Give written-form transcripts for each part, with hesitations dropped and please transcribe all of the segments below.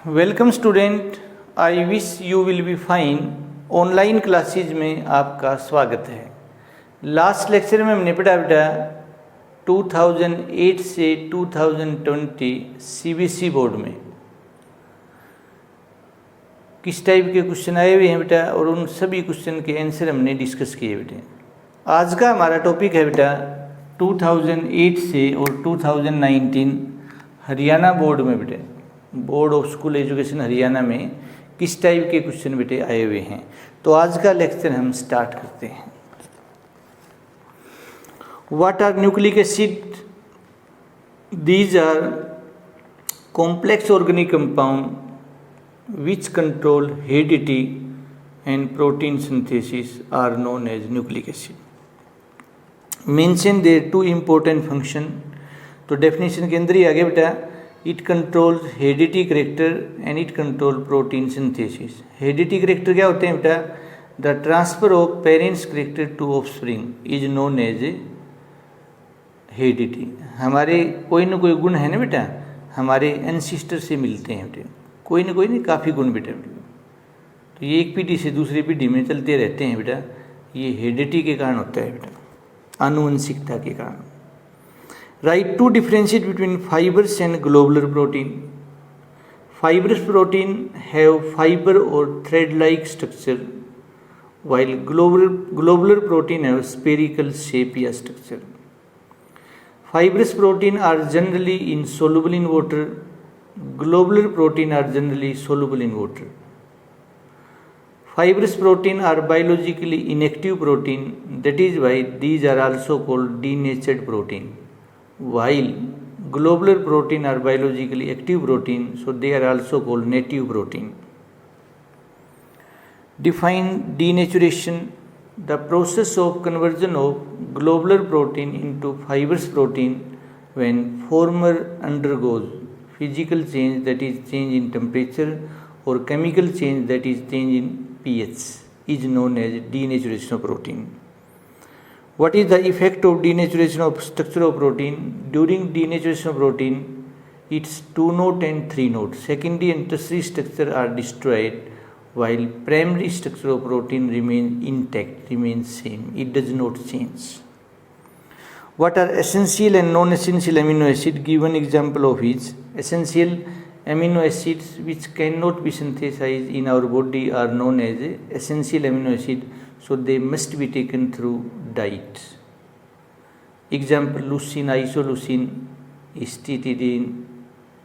Welcome student, I wish you will be fine. Online classes में आपका स्वागत है। लास्ट लेक्चर में हमने पढ़ा बेटा 2008 से 2020 सीबीएसई बोर्ड में किस टाइप के क्वेश्चन आए हुए हैं बेटा, और उन सभी क्वेश्चन के आंसर हमने डिस्कस किए बेटे। आज का हमारा टॉपिक है बेटा 2008 से और 2019 हरियाणा बोर्ड में बेटे, board of school education Haryana में किस टाइप के क्वेश्चन बेटे आए हुए हैं। तो आज का लेक्चर हम स्टार्ट करते हैं। What are nucleic acid? These are complex organic compound which control heredity and protein synthesis are known as nucleic acid. Mention their two important function. तो डेफिनेशन के अंदर ही आगे बेटा, it controls heredity character and it control protein synthesis. Heredity character क्या होते हैं बेटा? The transfer of parents character to offspring is known as heredity. हमारे कोई ना कोई गुण है ना बेटा, हमारे एंसिस्टर से मिलते हैं बेटे, कोई ना कोई नहीं, काफ़ी गुण बेटा। तो ये एक पीढ़ी से दूसरी पीढ़ी में चलते रहते हैं बेटा। ये हेरिडिटी के कारण होता है बेटा, आनुवंशिकता के कारण। Write to differentiate between fibers and globular protein. Fibrous protein have fiber or thread-like structure, while globular protein have spherical shape या structure. Fibrous protein are generally insoluble in water. Globular protein are generally soluble in water. Fibrous protein are biologically inactive protein. That is why these are also called denatured protein. While globular protein are biologically active protein, so they are also called native protein. Define denaturation. The process of conversion of globular protein into fibrous protein when former undergoes physical change, that is change in temperature, or chemical change, that is change in pH, is known as denaturation of protein. What is the effect of denaturation of structure of protein? During denaturation of protein, its 2' and 3' secondary and tertiary structure are destroyed, while primary structure of protein remains intact, remains same. It does not change. What are essential and non-essential amino acids? Give one example of each. Essential amino acids which cannot be synthesized in our body are known as essential amino acid. So they must be taken through diet. Example: leucine, isoleucine, histidine,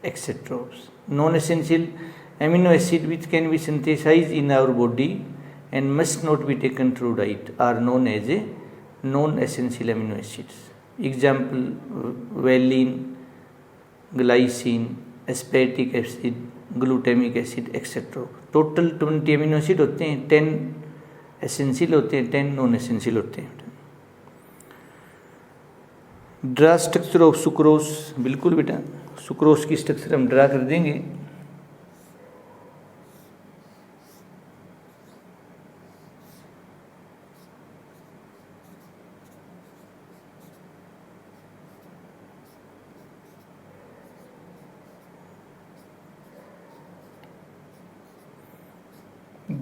etc. Non-essential amino acid which can be synthesized in our body and must not be taken through diet are known as non-essential amino acids. Example: valine, glycine, aspartic acid, glutamic acid, etc. Total 20 amino acid होते हैं, 10 essential होते हैं, 10 non essential होते हैं। Draw structure of sucrose. बिल्कुल बेटा, sucrose की structure हम ड्रा कर देंगे।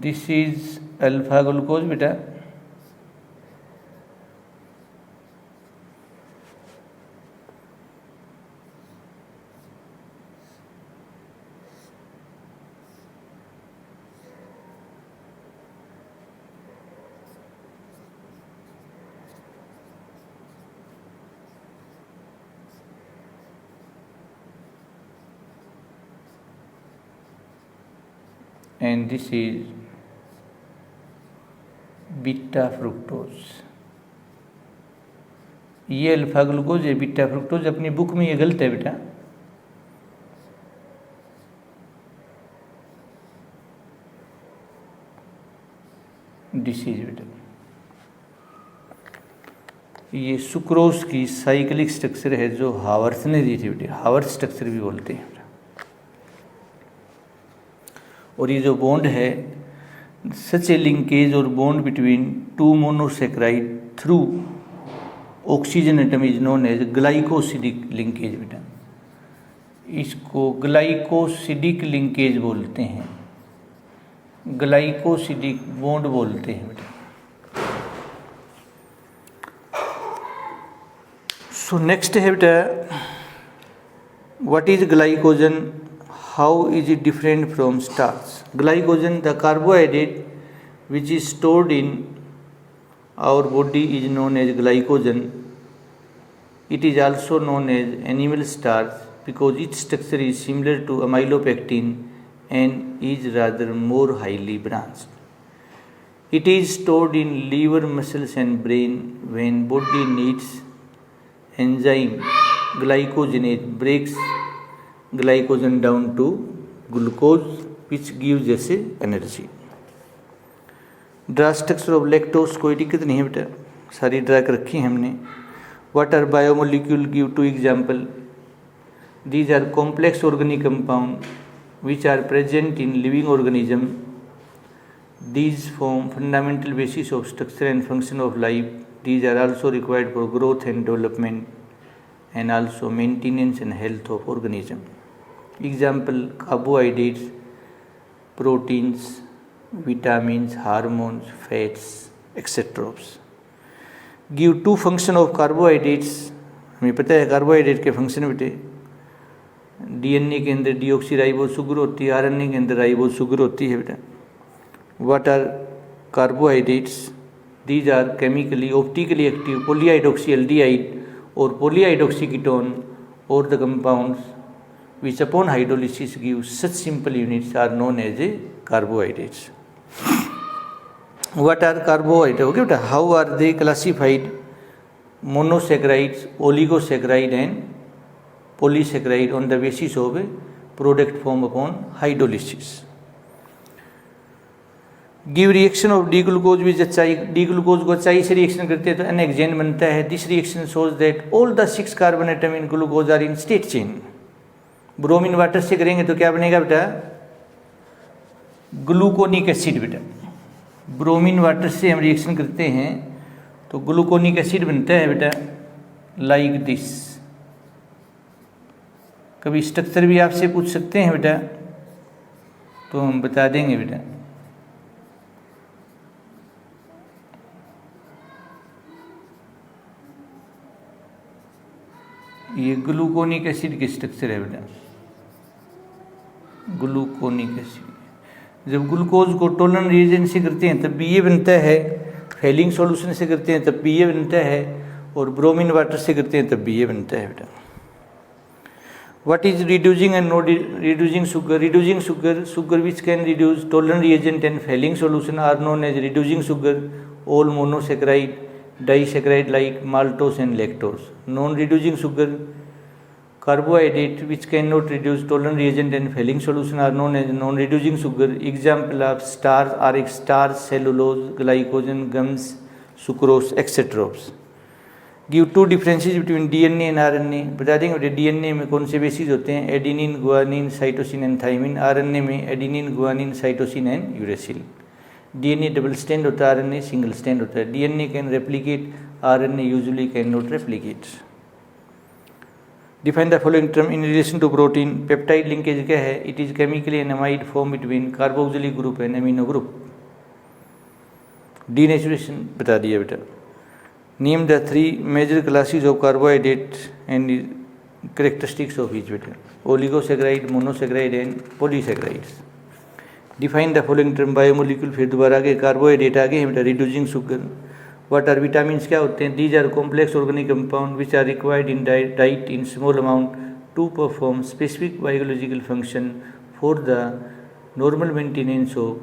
दिस इज अल्फा ग्लूकोज बेटा, and this is beta fructose. ये अल्फा ग्लूकोज है, बीटा फ्रुक्टोज। अपनी बुक में ये गलत है बेटा, डिसीज बेटा। ये सुक्रोज की साइक्लिक स्ट्रक्चर है जो हावर्थ ने दी थी बेटे, हावर्थ स्ट्रक्चर भी बोलते हैं। और ये जो बॉन्ड है, such a linkage or bond between two monosaccharide through oxygen atom is known as glycosidic linkage बेटा। इसको ग्लाइकोसिडिक लिंकेज बोलते हैं, ग्लाइकोसिडिक बॉन्ड बोलते हैं बेटा। सो नेक्स्ट है बेटा, what is glycogen, how is it different from starch. Glycogen the carbohydrate which is stored in our body is known as glycogen. It is also known as animal starch because its structure is similar to amylopectin and is rather more highly branched. It is stored in liver, muscles and brain. When body needs enzyme glycogenase breaks glycogen down to glucose which gives us energy. Draw structure of lactose, कोई दिक्कत नहीं है बेटा, सारी draw कर रखी है हमने। What are biomolecule, give two example. These are complex organic compound which are present in living organism. These form fundamental basis of structure and function of life. These are also required for growth and development and also maintenance and health of organism. Example carbohydrates, proteins, vitamins, hormones, fats, etc. Give two function of carbohydrates। हमें पता है carbohydrate के function बेटे, DNA के अंदर deoxyribose sugar होती है, RNA के अंदर राइबोज शुगर होती है बेटा। What are carbohydrates, these are chemically optically active polyhydroxyaldehyde और पॉलीहाइड्रोक्सीकीटोन और the compounds which upon hydrolysis give such simple units are known as a carbohydrates. What are carbohydrates? Okay बेटा, how are they classified? Monosaccharides, oligosaccharide and polysaccharide on the basis of a product formed upon hydrolysis. Give reaction of D-glucose with HI. D-glucose को HI से reaction करते हैं तो N-hexane बनता है। This reaction shows that all the 6 carbon atom in glucose are in state chain. Bromine water से करेंगे तो क्या बनेगा बेटा, ग्लूकोनिक एसिड बेटा। ब्रोमीन वाटर से हम रिएक्शन करते हैं तो ग्लूकोनिक एसिड बनता है बेटा, लाइक दिस। कभी स्ट्रक्चर भी आपसे पूछ सकते हैं बेटा तो हम बता देंगे बेटा। ये ग्लूकोनिक एसिड की स्ट्रक्चर है बेटा, ग्लूकोनिक एसिड। जब ग्लूकोज को टोलन रिएजेंट से करते हैं तब भी ये बनता है, फेलिंग सॉल्यूशन से करते हैं तब भी ये बनता है, और ब्रोमीन वाटर से करते हैं तब भी ये बनता है बेटा। What is reducing and not reducing sugar. Reducing sugar, sugar which can reduce tollen reagent and Fehling solution are known as reducing sugar. All monosaccharide, disaccharide like maltose and lactose. Non-reducing sugar, carbohydrate which cannot reduce tolerant reagent and failing solution are known as non-reducing sugar. Example of starch are starch, cellulose, glycogen, gums, sucrose, etc. Give two differences between DNA and RNA. बता देंगे DNA में कौन से bases होते हैं, adenine, guanine, cytosine and thymine. RNA में adenine, guanine, cytosine and uracil. DNA double strand होता है, आरएनए सिंगल स्टैंड होता है। DNA can replicate, RNA usually can not replicate. Define the following term in relation to protein. Peptide linkage क्या है, it is chemically an amide form between carboxylic group and amino group. Denaturation बता दिया बेटा। Name the 3 major classes of carbohydrate and characteristics of each बेटा। Oligosaccharide, monosaccharide and polysaccharides. Define the following term. Biomolecule, फिर दोबारा आगे carbohydrate आगे है बेटा, reducing sugar. What are vitamin, क्या होते हैं, these are complex organic compound which are required in diet in small amount to perform specific biological function for the normal maintenance of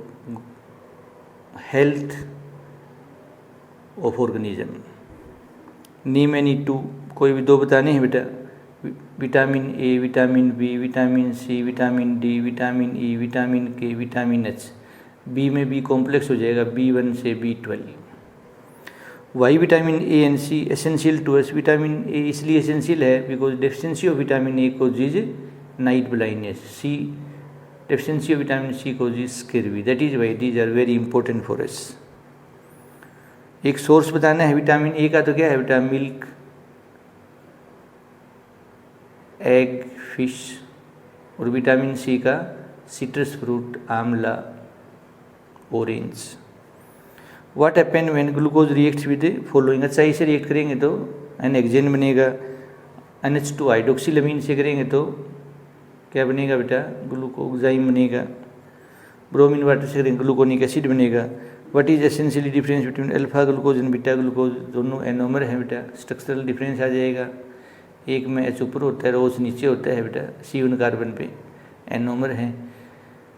health of organism. Name any 2, कोई भी 2 बताने हैं बेटा। Vitamin A, vitamin B, vitamin C, vitamin D, vitamin E, vitamin K, vitamin H. B में B complex हो जाएगा, B1 से B12। Why vitamin A and C essential to us. Vitamin A इसलिए एसेंशियल है because deficiency of vitamin A causes night blindness. C deficiency of vitamin C causes scurvy. That is why these are very important for us. एक source बताना है vitamin A का, तो क्या है बेटा, मिल्क, एग, फिश, और विटामिन सी का सिट्रस फ्रूट, आंवला, orange. What happen when glucose reacts with following, अच्छा इसे रिएक्ट करेंगे तो एन हेक्सेन बनेगा, NH2 हाइड्रोक्सिलमीन से करेंगे तो क्या बनेगा बेटा, ग्लूकोजाइम बनेगा। ब्रोमीन वाटर से करेंगे ग्लूकोनिक एसिड बनेगा। What is essentially difference between alpha glucose and beta glucose, दोनों एनोमर हैं बेटा, स्ट्रक्चरल डिफरेंस आ जाएगा। एक में H ऊपर होता है, OH नीचे होता है बेटा, C1 कार्बन पे, एनोमर है।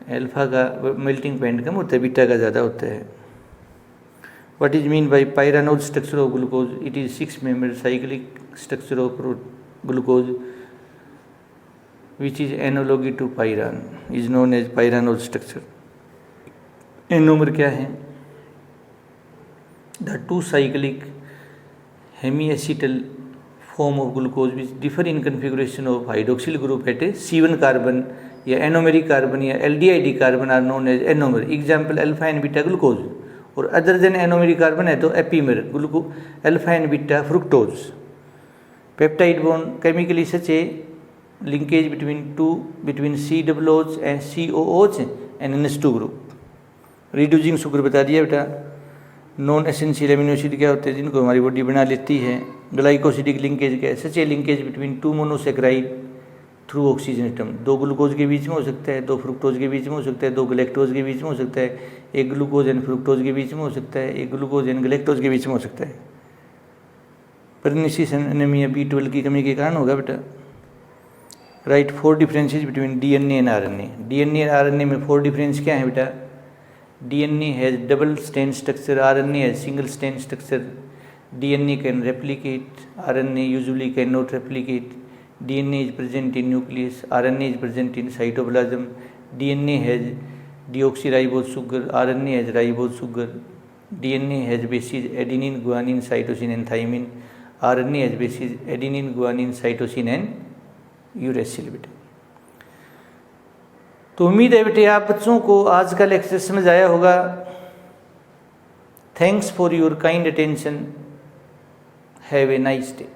अल्फा का मेल्टिंग पॉइंट कम होता है, बीटा का ज़्यादा होता है। What is mean by pyranose structure of glucose, it is 6 member cyclic structure of glucose which is analogy to pyran is known as pyranose structure. Anomer क्या है, the two cyclic hemiacetal form of glucose which differ in configuration of hydroxyl group at C1 carbon या anomeric carbon या LDID carbon are known as anomer. Example alpha and beta glucose, और other than anomeric carbon है तो epimer, gluco alpha and beta fructose. Peptide bond chemically such a linkage between COOH and COOH and NH2 group. Reducing sugar बता दिया बेटा। Non essential amino acid क्या होते हैं जिनको हमारी बॉडी बना लेती है। ग्लाइकोसिडिक लिंकेज क्या है, such a linkage between 2 monosaccharide through oxygen atom, 2 glucose के बीच में हो सकता है, 2 फ्रुक्टोज के बीच में हो सकता है, 2 गलेक्टोज के बीच में हो सकता है, 1 ग्लूकोज एंड फ्रुक्टोज के बीच में हो सकता है, 1 ग्लूकोज एंड गलेक्टोज के बीच में हो सकता है। परनिसिस एनीमिया B12 की कमी के कारण होगा बेटा। Right 4 differences between DNA and RNA। DNA and RNA में 4 डिफरेंस क्या है बेटा। DNA has double strand structure, RNA has single strand structure. DNA can replicate, RNA usually can not replicate. DNA is present in nucleus, RNA is present in cytoplasm. DNA has deoxyribose sugar, RNA has ribose sugar. DNA has basis adenine, guanine, cytosine and thymine. RNA has basis adenine, guanine, cytosine and uracil बेटे। तो उम्मीद है बेटे आप बच्चों को आज का लेक्चर समझ आया होगा। Thanks for your kind attention, have a nice day.